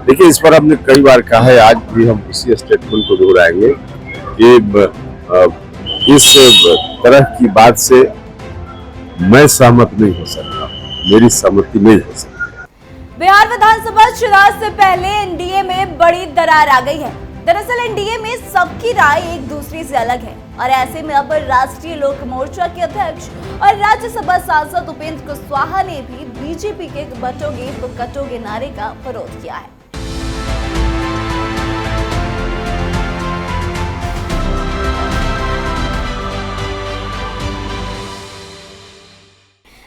देखिए, इस पर हमने कई बार कहा है, आज भी हम इसी स्टेटमेंट को दोहराएंगे कि अ, इस तरह की बात से मैं सहमत नहीं हो सकता, मेरी सहमति नहीं हो सकती। बिहार विधानसभा चुनाव से पहले एनडीए में बड़ी दरार आ गई है। दरअसल एनडीए में सबकी राय एक दूसरे से अलग है और ऐसे में अब राष्ट्रीय लोक मोर्चा के अध्यक्ष और राज्यसभा सांसद उपेंद्र कुशवाहा ने भी बीजेपी के बटोगे तो कटोगे नारे का विरोध किया है।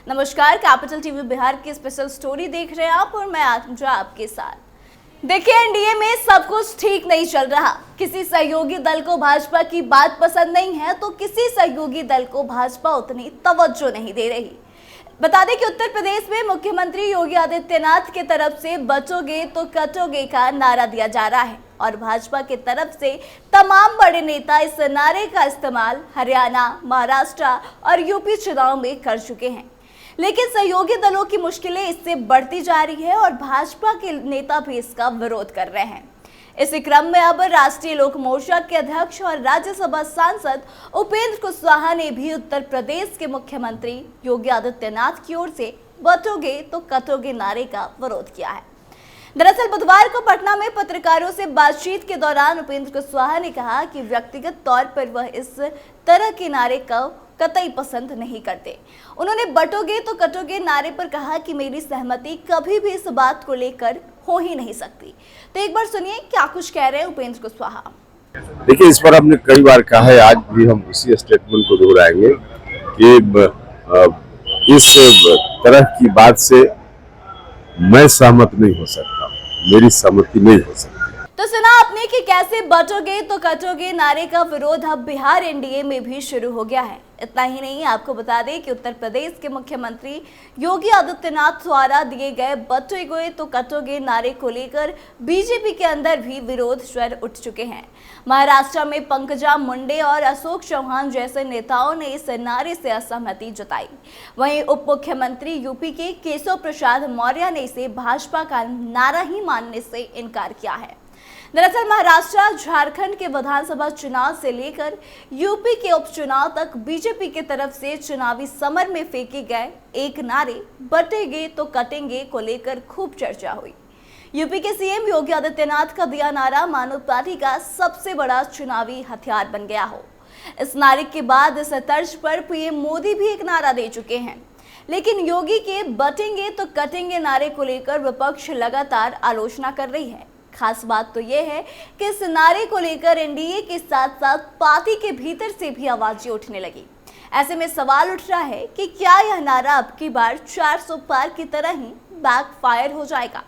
नमस्कार, कैपिटल टीवी बिहार की स्पेशल स्टोरी देख रहे हैं आप और मैं आत्मजा आपके साथ। देखिए, एनडीए में सब कुछ ठीक नहीं चल रहा। किसी सहयोगी दल को भाजपा की बात पसंद नहीं है तो किसी सहयोगी दल को भाजपा उतनी तवज्जो नहीं दे रही। बता दें कि उत्तर प्रदेश में मुख्यमंत्री योगी आदित्यनाथ की तरफ से बचोगे तो कटोगे का नारा दिया जा रहा है और भाजपा की तरफ से तमाम बड़े नेता इस नारे का इस्तेमाल हरियाणा, महाराष्ट्र और यूपी चुनाव में कर चुके हैं। लेकिन सहयोगी दलों की मुश्किलें इससे बढ़ती जा रही है और भाजपा के नेता भी इसका विरोध कर रहे हैं। इसी क्रम में अब राष्ट्रीय लोक मोर्चा के अध्यक्ष और राज्यसभा सांसद उपेंद्र कुशवाहा ने भी उत्तर प्रदेश के मुख्यमंत्री योगी आदित्यनाथ की ओर से बटोगे तो कटोगे नारे का विरोध किया है। दरअसल बुधवार को पटना में पत्रकारों से बातचीत के दौरान उपेंद्र कुशवाहा ने कहा कि व्यक्तिगत तौर पर वह इस तरह के नारे का कतई पसंद नहीं करते। उन्होंने बटोगे तो कटोगे नारे पर कहा कि मेरी सहमति कभी भी इस बात को लेकर हो ही नहीं सकती। तो एक बार सुनिए क्या कुछ कह रहे हैं उपेंद्र कुशवाहा। देखिए, इस पर हमने कई बार कहा है, आज भी हम इसी स्टेटमेंट को दोहराएंगे कि इस तरह की बात से मैं सहमत नहीं हो सकता, मेरी सहमति नहीं हो सकती। तो सुना आपने कि कैसे बटोगे तो कटोगे नारे का विरोध अब बिहार एनडीए में भी शुरू हो गया है। इतना ही नहीं, आपको बता दें कि उत्तर प्रदेश के मुख्यमंत्री योगी आदित्यनाथ द्वारा दिए गए बटोगे तो कटोगे नारे को लेकर बीजेपी के अंदर भी विरोध स्वर उठ चुके हैं। महाराष्ट्र में पंकजा मुंडे और अशोक चौहान जैसे नेताओं ने इस नारे से असहमति जताई। वहीं उप मुख्यमंत्री यूपी के केशव प्रसाद मौर्य ने इसे भाजपा का नारा ही मानने से इनकार किया है। दरअसल महाराष्ट्र, झारखंड के विधानसभा चुनाव से लेकर यूपी के उपचुनाव तक बीजेपी की तरफ से चुनावी समर में फेंके गए एक नारे बटेंगे तो कटेंगे को लेकर खूब चर्चा हुई। यूपी के सीएम योगी आदित्यनाथ का दिया नारा मानो पार्टी का सबसे बड़ा चुनावी हथियार बन गया हो। इस नारे के बाद इस तर्ज पर पीएम मोदी भी एक नारा दे चुके हैं। लेकिन योगी के बटेंगे तो कटेंगे नारे को लेकर विपक्ष लगातार आलोचना कर रही है। खास बात तो यह है कि इस नारे को लेकर एनडीए के साथ साथ पार्टी के भीतर से भी आवाजें उठने लगी। ऐसे में सवाल उठ रहा है कि क्या यह नारा अब की बार 400 पार की तरह ही बैकफायर हो जाएगा।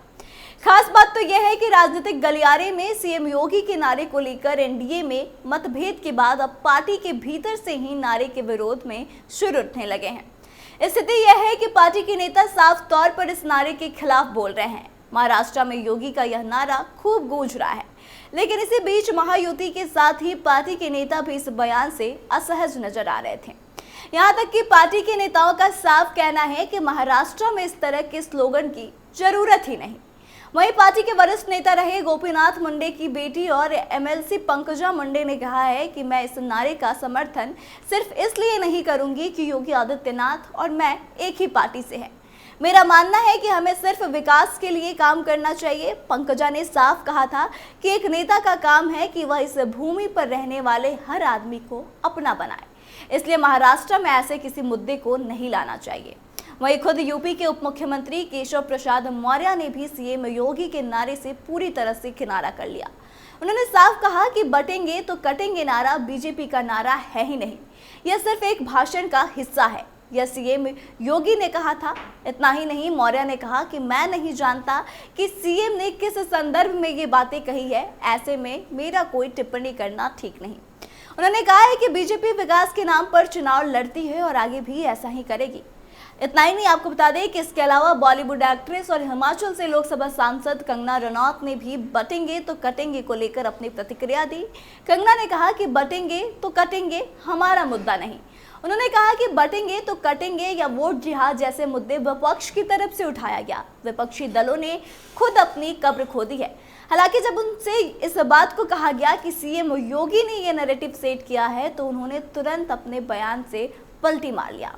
खास बात तो यह है कि राजनीतिक गलियारे में सीएम योगी के नारे को लेकर एनडीए में मतभेद के बाद अब पार्टी के भीतर से ही नारे के विरोध में सुर उठने लगे हैं। स्थिति यह है कि पार्टी के नेता साफ तौर पर इस नारे के खिलाफ बोल रहे हैं। महाराष्ट्र में योगी का यह नारा खूब गूंज रहा है, लेकिन इसी बीच महायुति के साथ ही पार्टी के नेता भी इस बयान से असहज नजर आ रहे थे। यहां तक कि पार्टी के नेताओं का साफ कहना है कि महाराष्ट्र में इस तरह के स्लोगन की जरूरत ही नहीं। वहीं पार्टी के वरिष्ठ नेता रहे गोपीनाथ मुंडे की बेटी और एमएलसी पंकजा मुंडे ने कहा है कि मैं इस नारे का समर्थन सिर्फ इसलिए नहीं करूंगी कि योगी आदित्यनाथ और मैं एक ही पार्टी से हैं। मेरा मानना है कि हमें सिर्फ विकास के लिए काम करना चाहिए। पंकजा ने साफ कहा था कि एक नेता का काम है कि वह इस भूमि पर रहने वाले हर आदमी को अपना बनाए, इसलिए महाराष्ट्र में ऐसे किसी मुद्दे को नहीं लाना चाहिए। वहीं खुद यूपी के उप मुख्यमंत्री केशव प्रसाद मौर्य ने भी सीएम योगी के नारे से पूरी तरह से किनारा कर लिया। उन्होंने साफ कहा कि बटेंगे तो कटेंगे नारा बीजेपी का नारा है ही नहीं, यह सिर्फ एक भाषण का हिस्सा है, यह सीएम योगी ने कहा था। इतना ही नहीं, मौर्य ने कहा कि मैं नहीं जानता कि सीएम ने किस संदर्भ में ये बातें कही है, ऐसे में मेरा कोई टिप्पणी करना ठीक नहीं। उन्होंने कहा है कि बीजेपी विकास के नाम पर चुनाव लड़ती है और आगे भी ऐसा ही करेगी। इतना ही नहीं, आपको बता दें कि इसके अलावा बॉलीवुड एक्ट्रेस और हिमाचल से लोकसभा सांसद कंगना रनौत ने भी बटेंगे तो कटेंगे को लेकर अपनी प्रतिक्रिया दी। कंगना ने कहा कि बटेंगे तो कटेंगे हमारा मुद्दा नहीं। उन्होंने कहा कि बटेंगे तो कटेंगे या वोट जिहाद जैसे मुद्दे विपक्ष की तरफ से उठाया गया। विपक्षी दलों ने खुद अपनी कब्र खोदी है। हालांकि जब उनसे इस बात को कहा गया कि सीएम योगी ने यह नैरेटिव सेट किया है तो उन्होंने तुरंत अपने बयान से पलटी मार लिया।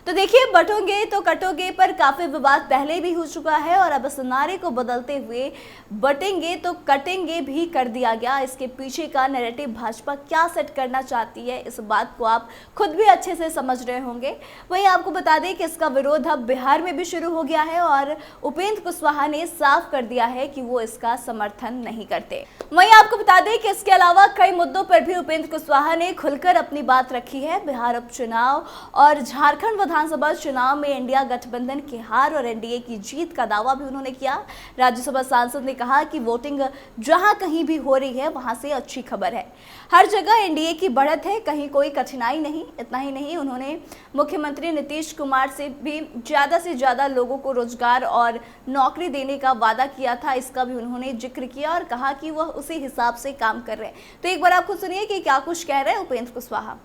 तो देखिए, बटोगे तो कटोगे पर काफी विवाद पहले भी हो चुका है और अब इस नारे को बदलते हुए बटेंगे तो कटेंगे भी कर दिया गया। इसके पीछे का नैरेटिव भाजपा क्या सेट करना चाहती है, इस बात को आप खुद भी अच्छे से समझ रहे होंगे। वहीं आपको बता दें कि इसका विरोध अब बिहार में भी शुरू हो गया है और उपेंद्र कुशवाहा ने साफ कर दिया है कि वो इसका समर्थन नहीं करते। वहीं आपको बता दें कि इसके अलावा कई मुद्दों पर भी उपेंद्र कुशवाहा ने खुलकर अपनी बात रखी है। बिहार उपचुनाव और झारखंड विधानसभा चुनाव में इंडिया गठबंधन की हार और एनडीए की जीत का दावा भी उन्होंने किया। राज्यसभा सांसद ने कहा कि वोटिंग जहां कहीं भी हो रही है वहां से अच्छी खबर है, हर जगह एनडीए की बढ़त है, कहीं कोई कठिनाई नहीं। इतना ही नहीं, उन्होंने मुख्यमंत्री नीतीश कुमार से भी ज्यादा लोगों को रोजगार और नौकरी देने का वादा किया था, इसका भी उन्होंने जिक्र किया और कहा कि वह उसी हिसाब से काम कर रहे हैं। तो एक बार आप खुद सुनिए कि क्या कुछ कह रहे हैं उपेंद्र कुशवाहा।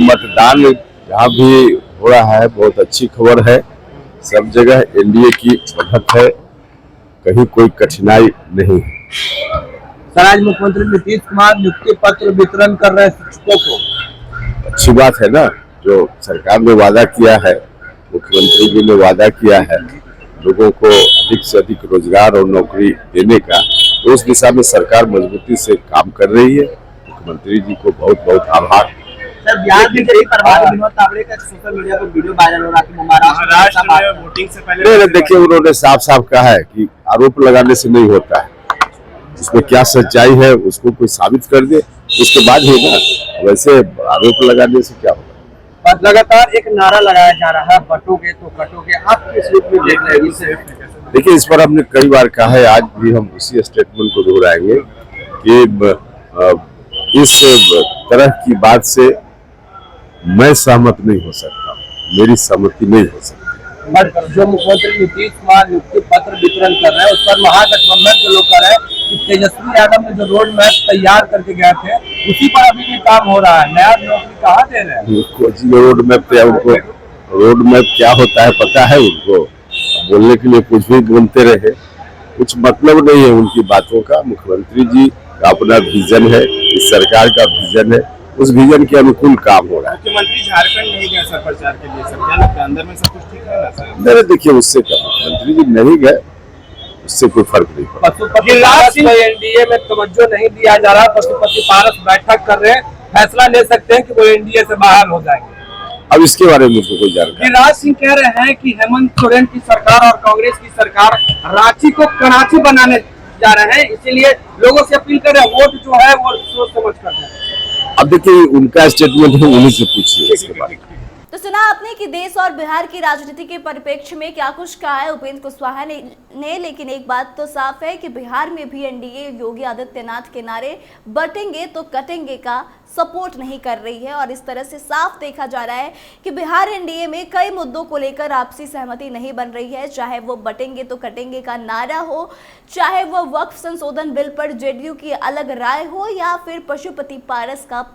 मतदान जहाँ भी हो रहा है बहुत अच्छी खबर है, सब जगह एनडीए की बढ़त है, कहीं कोई कठिनाई नहीं है। सर, आज मुख्यमंत्री नीतीश कुमार नियुक्ति पत्र वितरण कर रहे शिक्षकों को, अच्छी बात है ना। जो सरकार ने वादा किया है, मुख्यमंत्री जी ने वादा किया है लोगों को अधिक से अधिक रोजगार और नौकरी देने का, तो उस दिशा में सरकार मजबूती से काम कर रही है। मुख्यमंत्री जी को बहुत बहुत आभार। सर, बिहार में प्रभारी विनोद तावड़े का सोशल मीडिया पर वीडियो वायरल हो रहा है महाराष्ट्र में वोटिंग से पहले। देखिए, उन्होंने साफ साफ कहा है कि आरोप लगाने से नहीं होता है, उसमें क्या सच्चाई है उसको कोई साबित कर दे, उसके बाद होगा। वैसे आरोप लगाने से क्या होगा। लगातार एक नारा लगाया जा रहा है, बटोगे तो कटोगे, आप किस रूप में देख रहे हैं? देखिए, इस पर हमने कई बार कहा है, आज भी हम उसी स्टेटमेंट को दोहराएंगे कि इस तरह की बात से मैं सहमत नहीं हो सकता, मेरी सहमति नहीं हो सकती। पर जो मुख्यमंत्री नीतीश कुमार नियुक्ति पत्र वितरण कर रहे हैं उस पर महागठबंधन के लोग कह रहे हैं कि तेजस्वी यादव ने जो रोड मैप तैयार करके गए थे उसी पर अभी भी काम हो रहा है, नया नौकरी कहाँ दे रहे हैं? रोड मैप उनको रोड मैप क्या होता है पता है उनको, बोलने के लिए कुछ भी बोलते रहे, कुछ मतलब नहीं है उनकी बातों का। मुख्यमंत्री जी का अपना विजन है, इस सरकार का विजन है, उस विजन के अनुकूल काम हो रहा है। मुख्यमंत्री झारखंड नहीं गए सर प्रचार के लिए, सर क्या लगता है अंदर में सब कुछ ठीक है ना सर? नहीं, देखिए, उससे क्या, मुख्यमंत्री जी नहीं गए उससे कोई फर्क नहीं पड़ा। पशुपति पारस को एनडीए में तवज्जो नहीं दिया जा रहा, पशुपति पारस बैठक कर रहे हैं, फैसला ले सकते हैं कि वो एनडीए से बाहर हो जाएंगे। अब इसके बारे में मुझको कोई जानकारी। गिरिराज सिंह कह रहे हैं कि हेमंत सोरेन की सरकार और कांग्रेस की सरकार रांची को कराची बनाने जा रहे हैं, इसीलिए लोगों से अपील कर रहे हैं वोट जो है वो सोच समझ कर रहे हैं। अब देखिए, उनका स्टेटमेंट है, उन्हीं से पूछिए इसके बारे में। तो सुना आपने कि देश और बिहार की राजनीति के परिप्रेक्ष्य में क्या कुछ कहा है उपेंद्र कुशवाहा ने। लेकिन एक बात तो साफ है कि बिहार में भी एनडीए योगी आदित्यनाथ के नारे बटेंगे तो कटेंगे का सपोर्ट नहीं कर रही है और इस तरह से साफ देखा जा रहा है कि बिहार एनडीए में कई मुद्दों को लेकर आपसी सहमति नहीं बन रही है, चाहे वो बटेंगे तो कटेंगे का नारा हो, चाहे वो वक्फ संशोधन बिल पर जेडीयू की अलग राय हो या फिर पशुपति पारस का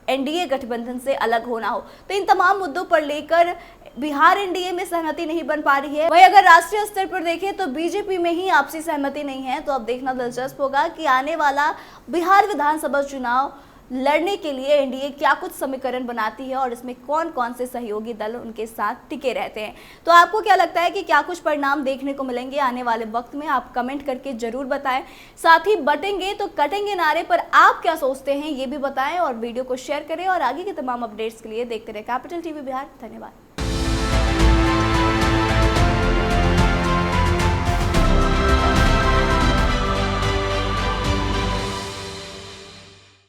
एनडीए गठबंधन से अलग होना हो। तो इन तमाम मुद्दों पर लेकर बिहार एनडीए में सहमति नहीं बन पा रही है। वहीं अगर राष्ट्रीय स्तर पर देखें तो बीजेपी में ही आपसी सहमति नहीं है। तो अब देखना दिलचस्प होगा कि आने वाला बिहार विधानसभा चुनाव लड़ने के लिए एनडीए क्या कुछ समीकरण बनाती है और इसमें कौन कौन से सहयोगी दल उनके साथ टिके रहते हैं। तो आपको क्या लगता है कि क्या कुछ परिणाम देखने को मिलेंगे आने वाले वक्त में, आप कमेंट करके जरूर बताएं। साथ ही बटेंगे तो कटेंगे नारे पर आप क्या सोचते हैं ये भी बताएं और वीडियो को शेयर करें और आगे के तमाम अपडेट्स के लिए देखते रहे कैपिटल टीवी बिहार। धन्यवाद।